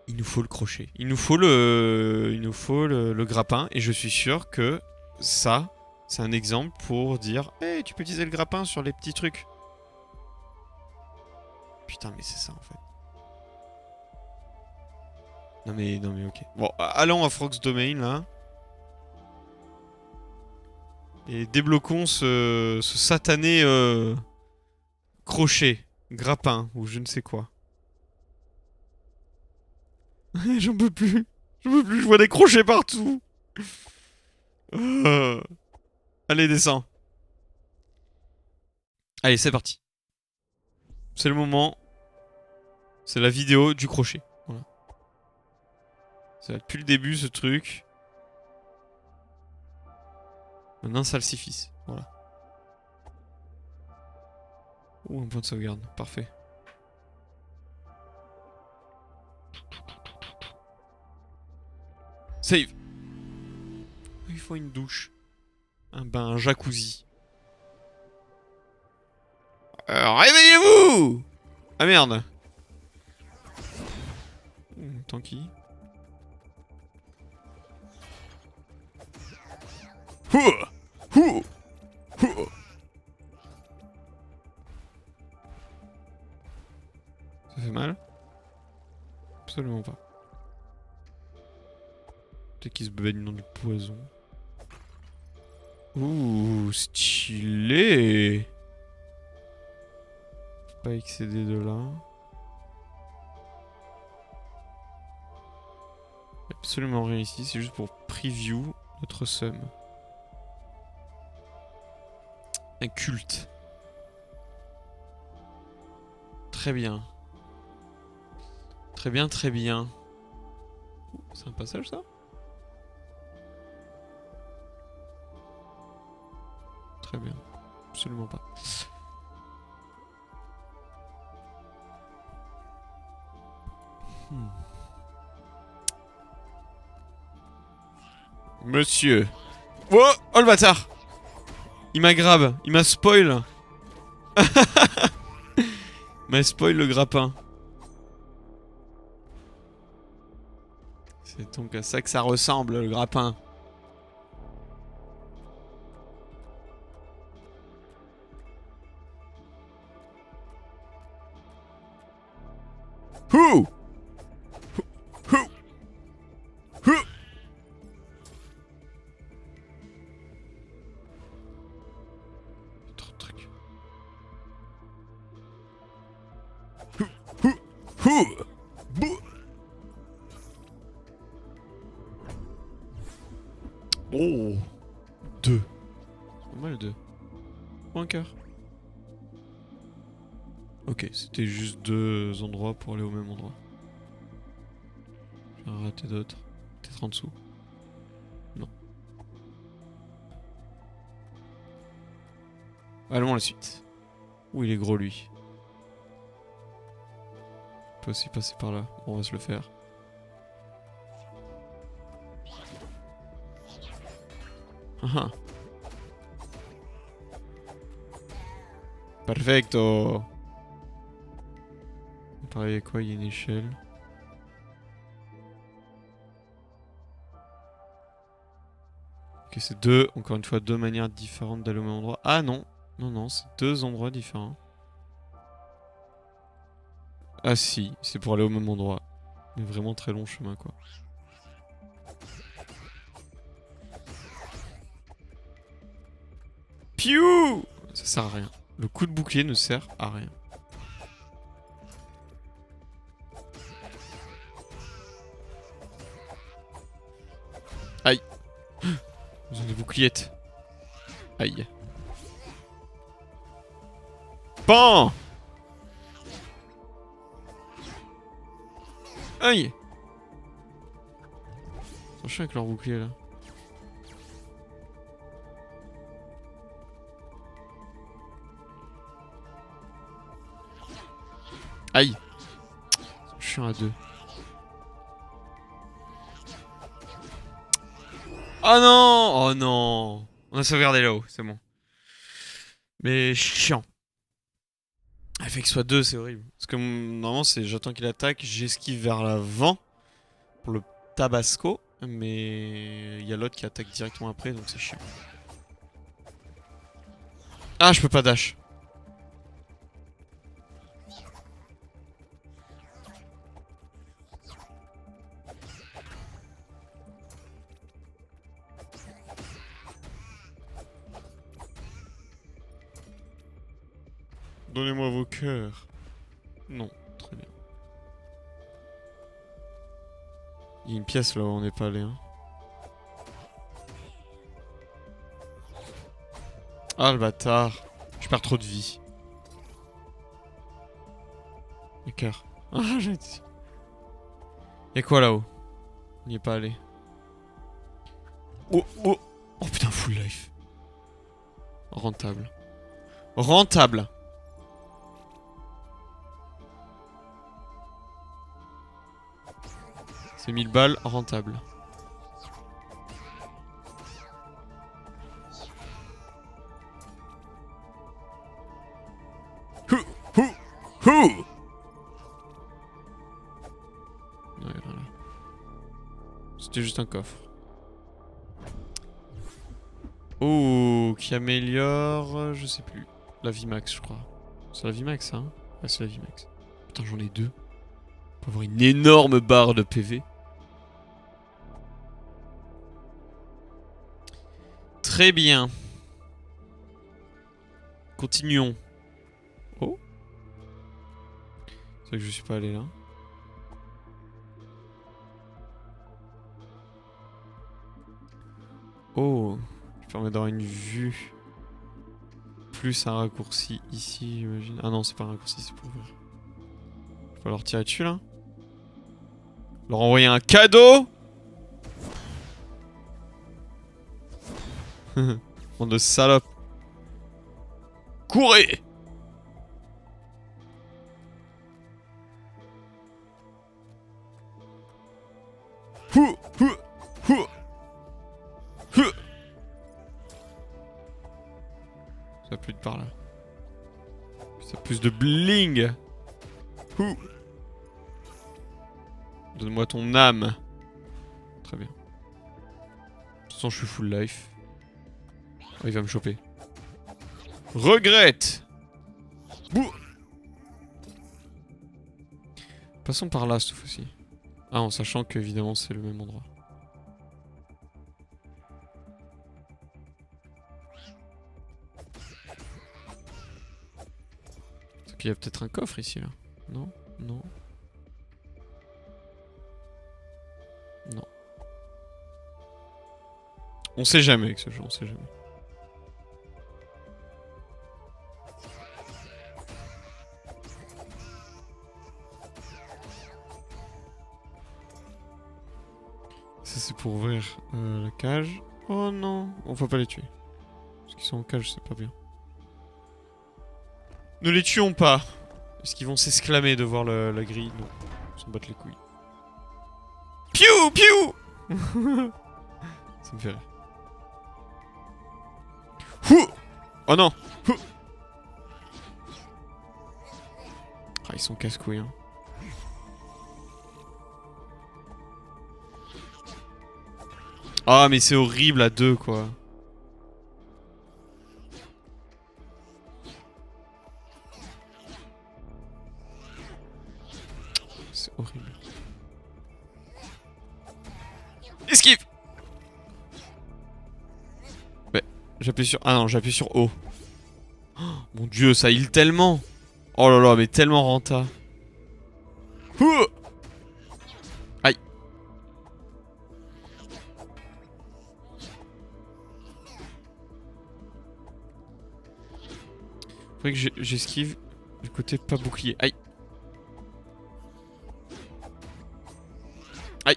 Il nous faut le crochet. Il nous faut le grappin. Et je suis sûr que ça, c'est un exemple pour dire hey, tu peux utiliser le grappin sur les petits trucs. Putain, mais c'est ça en fait. Non mais ok. Bon, allons à Frog's Domain là. Et débloquons ce satané crochet, grappin ou je ne sais quoi. J'en peux plus. J'en peux plus, je vois des crochets partout. Allez, descends. Allez, c'est parti. C'est le moment. C'est la vidéo du crochet. Voilà. C'est depuis le début ce truc. Un salsifis. Voilà. Ouh, un point de sauvegarde. Parfait. Save. Il faut une douche. Un bain, un jacuzzi. Réveillez-vous! Ah merde. Tant qui. Ça fait mal? Absolument pas. Peut-être qu'il se baigne dans du poison. Ouh, stylé! Pas excéder de là. Absolument rien ici, c'est juste pour preview notre somme. Un culte. Très bien. Très bien, très bien. C'est un passage ça? Très bien. Absolument pas. Monsieur. Oh, oh le bâtard. Il m'a grab. Il m'a spoil. Il m'a spoil le grappin. C'est donc à ça que ça ressemble, le grappin. Hou! Hou! Hou! Trop de trucs. Hou! Hou! Hou! Bouh! Oh! 2. C'est pas mal 2. Ou un cœur. Ok, c'était juste 2 endroits pour aller au même endroit. J'en ai raté d'autres. Peut-être en dessous. Non. Allons à la suite. Ouh, il est gros lui. On peut aussi passer par là. Bon, on va se le faire. Ah ah. Perfecto. Pareil, il y a quoi? Il y a une échelle. Ok, c'est deux, encore une fois, 2 manières différentes d'aller au même endroit. Ah non, non, non, c'est 2 endroits différents. Ah si, c'est pour aller au même endroit. Mais vraiment très long chemin, quoi. Piou! Ça sert à rien. Le coup de bouclier ne sert à rien. Aïe. Ils ont des boucliettes. Aïe. Pan! Aïe! Ils sont chiants avec leur bouclier là. Aïe! Ils sont chiants à 2. Oh non! Oh non! On a sauvegardé là-haut, c'est bon. Mais chiant. Le fait qu'il soit 2, c'est horrible. Parce que normalement, c'est j'attends qu'il attaque, j'esquive vers l'avant pour le tabasco. Mais il y a l'autre qui attaque directement après, donc c'est chiant. Ah, je peux pas dash. Donnez-moi vos cœurs. Non, très bien. Il y a une pièce là où on n'est pas allé. Hein. Ah le bâtard. Je perds trop de vie. Le cœur. Ah j'ai dit. Y'a quoi là-haut? On n'y est pas allé. Oh oh. Oh putain full life. Rentable. Rentable. C'est 1000 balles, rentable. Hou, hou, hou. Ouais, voilà. C'était juste un coffre. Oh, qui améliore, je sais plus. La vie max, je crois. C'est la vie max, hein? Ah, c'est la vie max. Putain, j'en ai 2. Pour avoir une énorme barre de PV. Très bien. Continuons. Oh. C'est vrai que je suis pas allé là. Oh. Ça permet d'avoir une vue. Plus un raccourci ici, j'imagine. Ah non, c'est pas un raccourci, c'est pour ouvrir. Faut leur tirer dessus là. Leur envoyer un cadeau. Bande de salopes. Courez! Hou, hou, hou, hou. Ça a plus de par là. Ça a plus de bling. Hou. Donne-moi ton âme. Très bien. De toute façon, je suis full life. Oh, il va me choper. Regrette. Bouh. Passons par là cette fois-ci. Ah, en sachant qu'évidemment c'est le même endroit. Sauf qu'il y a peut-être un coffre ici là. Non? Non? Non. On sait jamais avec ce jeu, on sait jamais. Ça c'est pour ouvrir la cage. Oh non, on va pas les tuer. Parce qu'ils sont en cage, c'est pas bien. Ne les tuons pas. Est-ce qu'ils vont s'exclamer de voir la grille? Non. Ils s'en battent les couilles. Piou piou. Ça me fait rire. Ouh. Oh non. Ouh. Ah, ils sont casse-couilles, hein. Ah, mais c'est horrible à deux, quoi. C'est horrible. Esquive. Ouais, j'appuie sur... Ah non, j'appuie sur O. Oh, mon dieu, ça heal tellement. Oh là là, mais tellement renta. Ouh. Aïe. Faudrait que j'esquive du côté pas bouclier. Aïe. Aïe.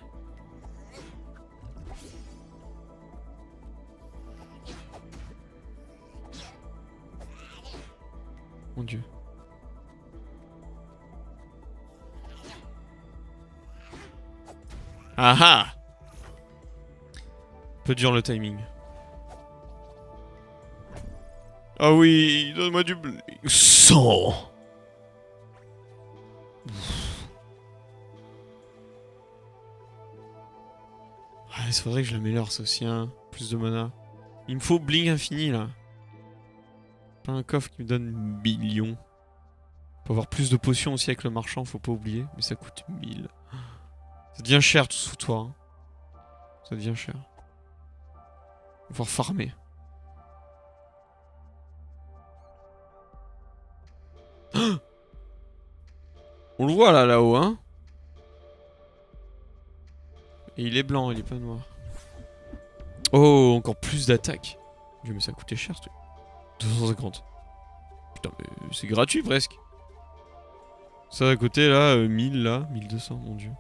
Mon dieu. Ah ah. Peu dur le timing. Ah oui, donne-moi du blé. 100. Ah, il faudrait que je l'améliore ça aussi, hein. Plus de mana. Il me faut bling infini là. Pas un coffre qui me donne millions. Faut avoir plus de potions aussi avec le marchand, faut pas oublier. Mais ça coûte 1000. Ça devient cher tout ce foutoir. Hein. Ça devient cher. On va pouvoir farmer. On le voit là, là-haut, hein. Et il est blanc, il est pas noir. Oh, encore plus d'attaques. Dieu, mais ça a coûté cher ce truc. 250. Putain, mais c'est gratuit presque. Ça à côté là, 1000 là, 1200, mon dieu.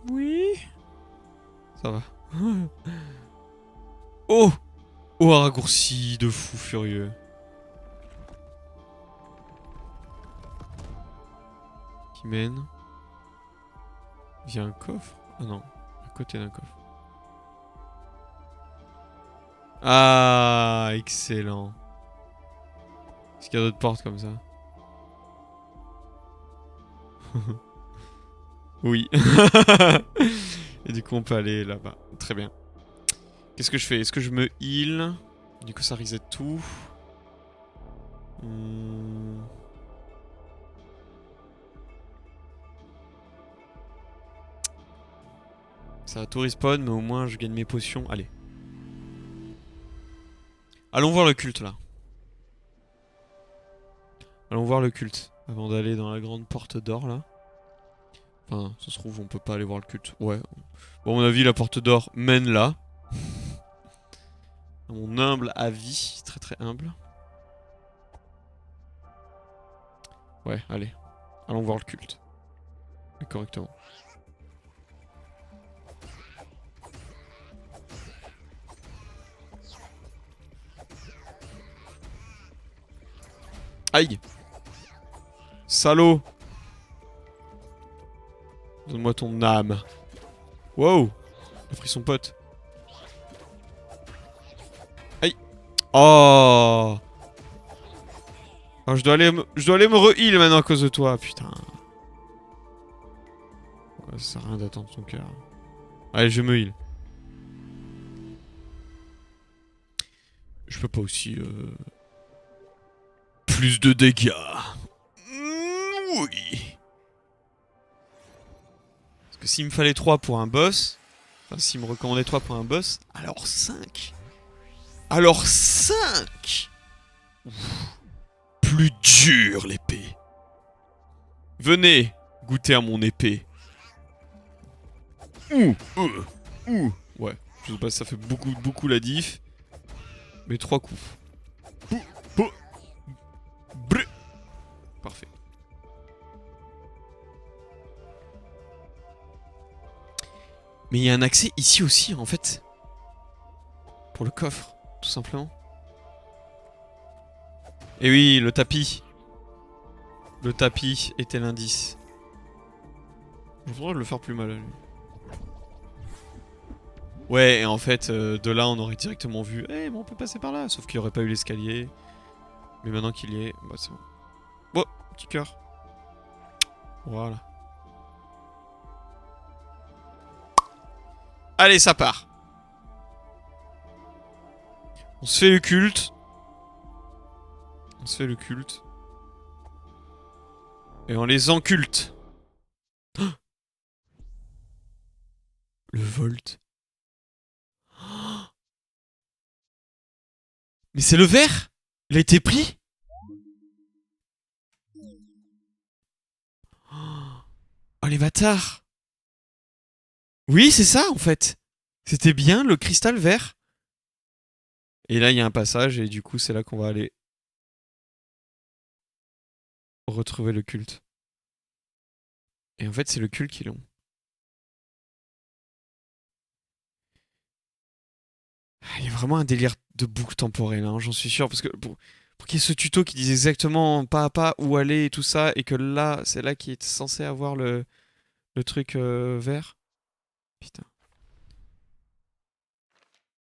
Oui. Ça va. Oh. Oh, un raccourci de fou furieux. Qui mène via un coffre. Ah non, à côté d'un coffre. Ah, excellent. Est-ce qu'il y a d'autres portes comme ça? Oui. Et du coup, on peut aller là-bas. Très bien. Qu'est-ce que je fais? Est-ce que je me heal? Du coup, ça reset tout. Ça va tout respawn, mais au moins je gagne mes potions. Allez. Allons voir le culte là. Allons voir le culte. Avant d'aller dans la grande porte d'or là. Enfin, ça se trouve, on peut pas aller voir le culte. Ouais. Bon, à mon avis, la porte d'or mène là. À mon humble avis. Très très humble. Ouais, allez. Allons voir le culte. Et correctement. Aïe! Salaud! Donne-moi ton âme. Wow! Il a pris son pote. Aïe! Oh! Alors je dois aller me re-heal maintenant à cause de toi, putain. Ouais, ça sert à rien d'attendre son cœur. Allez, je me heal. Je peux pas aussi... Plus de dégâts. Oui. Parce que s'il me fallait 3 pour un boss... Enfin, s'il me recommandait 3 pour un boss... Alors 5. Alors 5. Plus dur l'épée. Venez goûter à mon épée. Ouais, je sais pas si ça fait beaucoup la diff. Mais 3 coups. Parfait. Mais il y a un accès ici aussi en fait. Pour le coffre, tout simplement. Et oui, le tapis. Le tapis était l'indice. Je voudrais le faire plus mal à lui. Ouais, et en fait, de là, on aurait directement vu. Eh, bon, on peut passer par là. Sauf qu'il n'y aurait pas eu l'escalier. Mais maintenant qu'il y est, bah c'est bon. Oh, petit cœur. Voilà. Allez, ça part. On se fait le culte. On se fait le culte. Et on les enculte. Oh, le Volt. Oh, mais c'est le verre. Il a été pris. Oh, les bâtards. Oui, c'est ça, en fait. C'était bien le cristal vert. Et là, il y a un passage, et du coup, c'est là qu'on va aller retrouver le culte. Et en fait, c'est le culte qui l'ont. Il y a vraiment un délire de boucle temporelle, hein, j'en suis sûr. Parce que pour qu'il y ait ce tuto qui dise exactement pas à pas où aller et tout ça, et que là, c'est là qui est censé avoir le truc vert. Putain.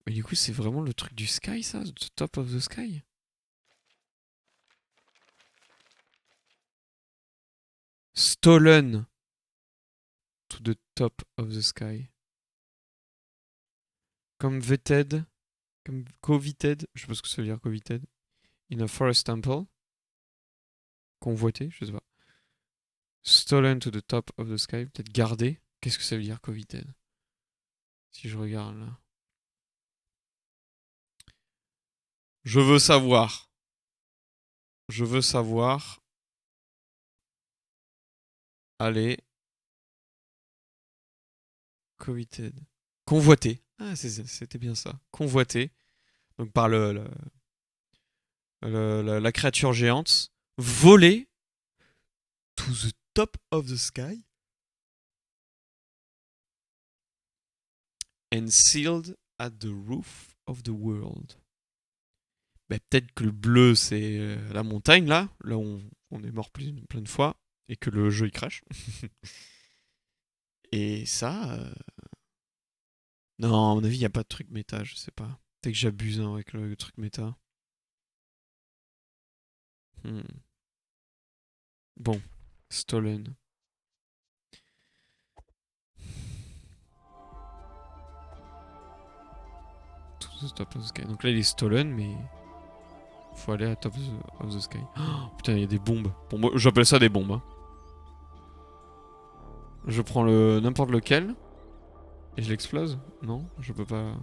Mais du coup, c'est vraiment le truc du sky, ça? The top of the sky? Stolen to the top of the sky. Converted. Coveted. Je sais pas ce que ça veut dire, coveted. In a forest temple. Convoité, je sais pas. Stolen to the top of the sky. Peut-être gardé. Qu'est-ce que ça veut dire, coveted? Si je regarde là. Je veux savoir. Je veux savoir. Allez. Coveted. Convoité. Ah, c'était bien ça. Convoité. Donc par la créature géante. Volé. To the top of the sky. And sealed at the roof of the world. Bah, peut-être que le bleu, c'est la montagne, là. Là où on est mort plein de fois. Et que le jeu, il crache. Et ça... Non, à mon avis, il n'y a pas de truc méta, je sais pas. Peut-être que j'abuse hein, avec le truc méta. Bon. Stolen. Top of the sky. Donc là, il est stolen, mais... Faut aller à top of the sky. Oh, putain, il y a des bombes. Pour moi, j'appelle ça des bombes. Hein. Je prends le n'importe lequel. Et je l'explose? Non, je peux pas...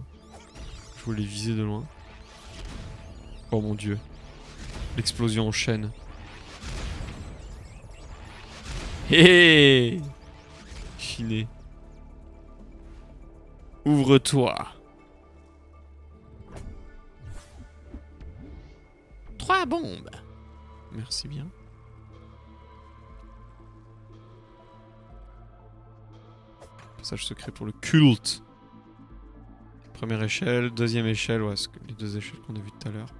Je voulais viser de loin. Oh mon dieu. L'explosion en chaîne. Hé hey Chiné. Ouvre-toi. 3 bombes. Merci bien. Passage secret pour le culte. Première échelle, deuxième échelle, ouais, les 2 échelles qu'on a vues tout à l'heure.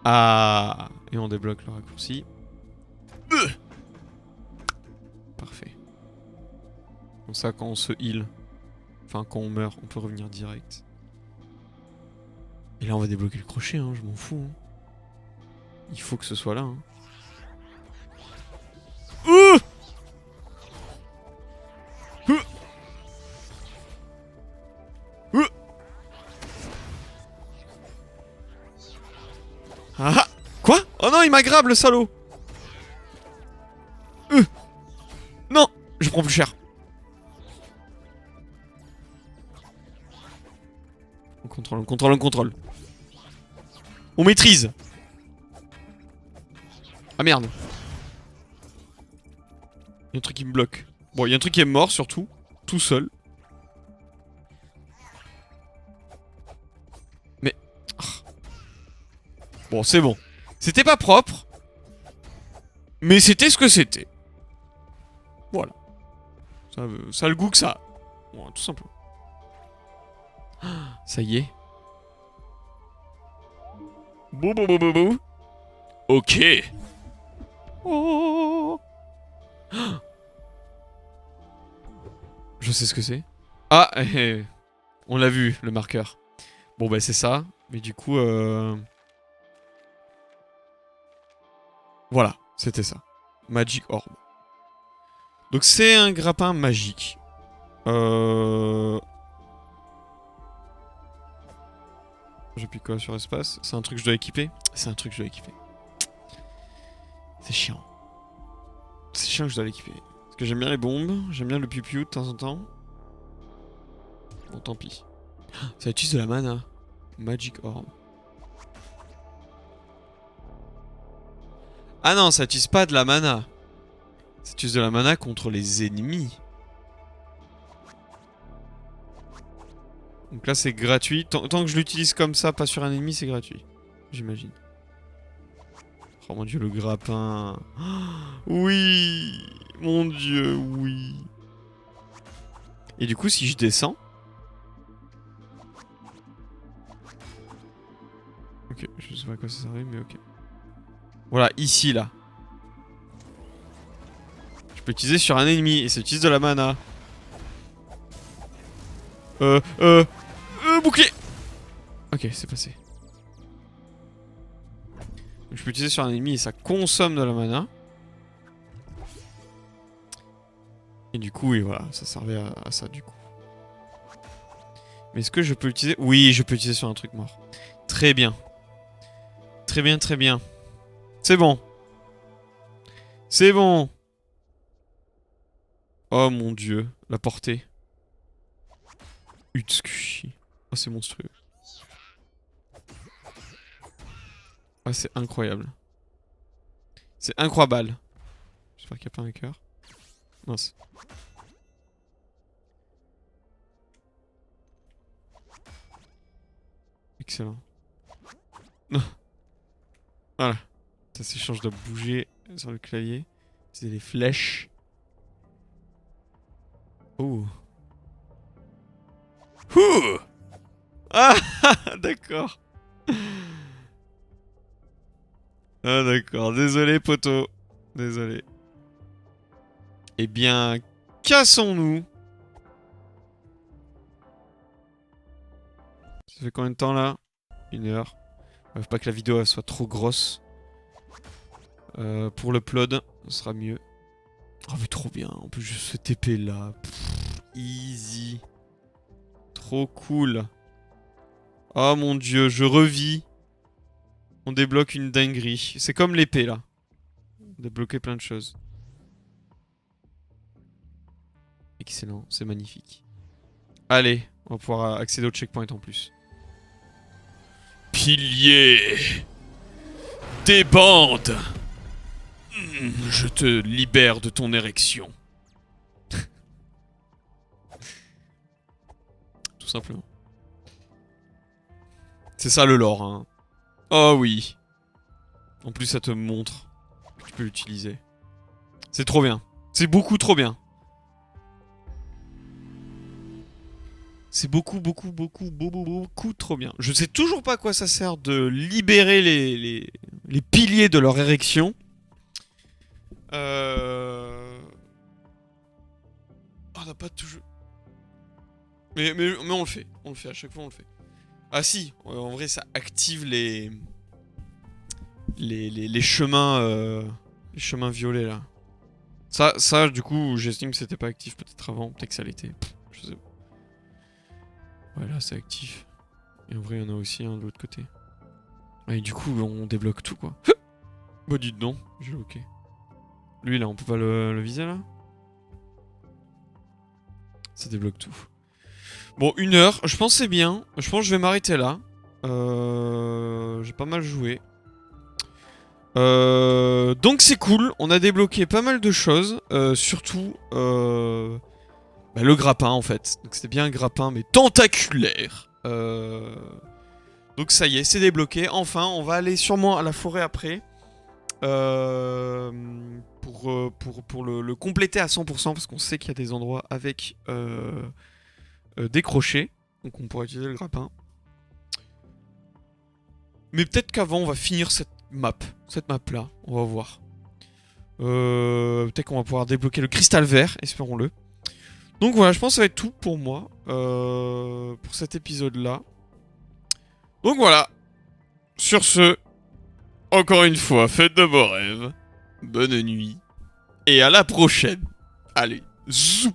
Ah, et on débloque le raccourci. Parfait. Comme ça, quand on se heal, enfin quand on meurt, on peut revenir direct. Et là, on va débloquer le crochet, hein, je m'en fous. Hein. Il faut que ce soit là. Hein. Ah! Quoi? Oh non, il m'aggrave le salaud! Non! Je prends plus cher. On contrôle, on contrôle, on contrôle. On maîtrise! Ah merde! Il y a un truc qui me bloque. Bon, il y a un truc qui est mort surtout. Tout seul. Mais... Bon, c'est bon. C'était pas propre. Mais c'était ce que c'était. Voilà. Ça a le goût que ça a. Bon, tout simplement. Ça y est. Bou bou bou bou bou. Ok. Oh. Je sais ce que c'est. Ah, on l'a vu, le marqueur. Bon, bah c'est ça. Mais du coup, voilà, c'était ça. Magic Orb. Donc c'est un grappin magique. J'appuie quoi sur espace? C'est un truc que je dois équiper? C'est un truc que je dois équiper. C'est chiant. C'est chiant que je dois l'équiper. Parce que j'aime bien les bombes, j'aime bien le piu-piu de temps en temps. Bon, tant pis. Ça utilise de la mana. Magic Orb. Ah non, ça utilise pas de la mana. Ça utilise de la mana contre les ennemis. Donc là, c'est gratuit. Tant que je l'utilise comme ça, pas sur un ennemi, c'est gratuit. J'imagine. Oh mon dieu, le grappin. Oui! Mon dieu, oui. Et du coup, si je descends... Ok, je sais pas à quoi ça servait, mais ok. Voilà, ici, là. Je peux utiliser sur un ennemi, et ça utilise de la mana. Bouclier! Ok, c'est passé. Donc, je peux utiliser sur un ennemi, et ça consomme de la mana. Et du coup, oui, voilà, ça servait à ça, du coup. Mais est-ce que je peux l'utiliser? Oui, je peux l'utiliser sur un truc mort. Très bien. Très bien, très bien. C'est bon. C'est bon. Oh mon dieu, la portée. Utsukushi. Oh, c'est monstrueux. Ah, c'est incroyable. C'est incroyable. J'espère qu'il n'y a pas un cœur. Mince. Excellent. Voilà. Ça s'échange de bouger sur le clavier. C'est les flèches. Oh. Ouh. Ah, d'accord. Ah, d'accord. Désolé, poteau. Désolé. Eh bien, cassons-nous. Ça fait combien de temps là? 1 heure. Faut pas que la vidéo elle soit trop grosse. Pour l'upload, ce sera mieux. Oh mais trop bien, en plus je ce TP là. Pff, easy. Trop cool. Oh mon dieu, je revis. On débloque une dinguerie. C'est comme l'épée là. Débloquer plein de choses. Excellent, c'est magnifique. Allez, on va pouvoir accéder au checkpoint en plus. Pilier des bandes. Je te libère de ton érection. Tout simplement. C'est ça le lore, hein. Oh oui. En plus, ça te montre que tu peux l'utiliser. C'est trop bien. C'est beaucoup trop bien. C'est beaucoup trop bien. Je sais toujours pas à quoi ça sert de libérer les piliers de leur érection. On n'a pas toujours... Mais on le fait. On le fait, à chaque fois on le fait. Ah si, en vrai ça active les chemins... les chemins violets là. Ça du coup, j'estime que c'était pas actif peut-être avant. Peut-être que ça l'était. Je sais pas. Ouais, là c'est actif. Et en vrai, il y en a aussi un de l'autre côté. Et du coup, on débloque tout, quoi. Bah dites donc, j'ai ok. Lui, là, on peut pas le viser, là? Ça débloque tout. Bon, 1 heure, je pense que c'est bien. Je pense que je vais m'arrêter là. J'ai pas mal joué. Donc c'est cool, on a débloqué pas mal de choses. Surtout le grappin, en fait. Donc c'était bien un grappin, mais tentaculaire. Donc ça y est, c'est débloqué. Enfin, on va aller sûrement à la forêt après. Pour le compléter à 100%, parce qu'on sait qu'il y a des endroits avec des crochets. Donc on pourra utiliser le grappin. Mais peut-être qu'avant, on va finir cette map. Cette map-là, on va voir. Peut-être qu'on va pouvoir débloquer le cristal vert, espérons-le. Donc voilà, je pense que ça va être tout pour moi. Pour cet épisode-là. Donc voilà. Sur ce, encore une fois, faites de beaux rêves. Bonne nuit. Et à la prochaine. Allez, zou.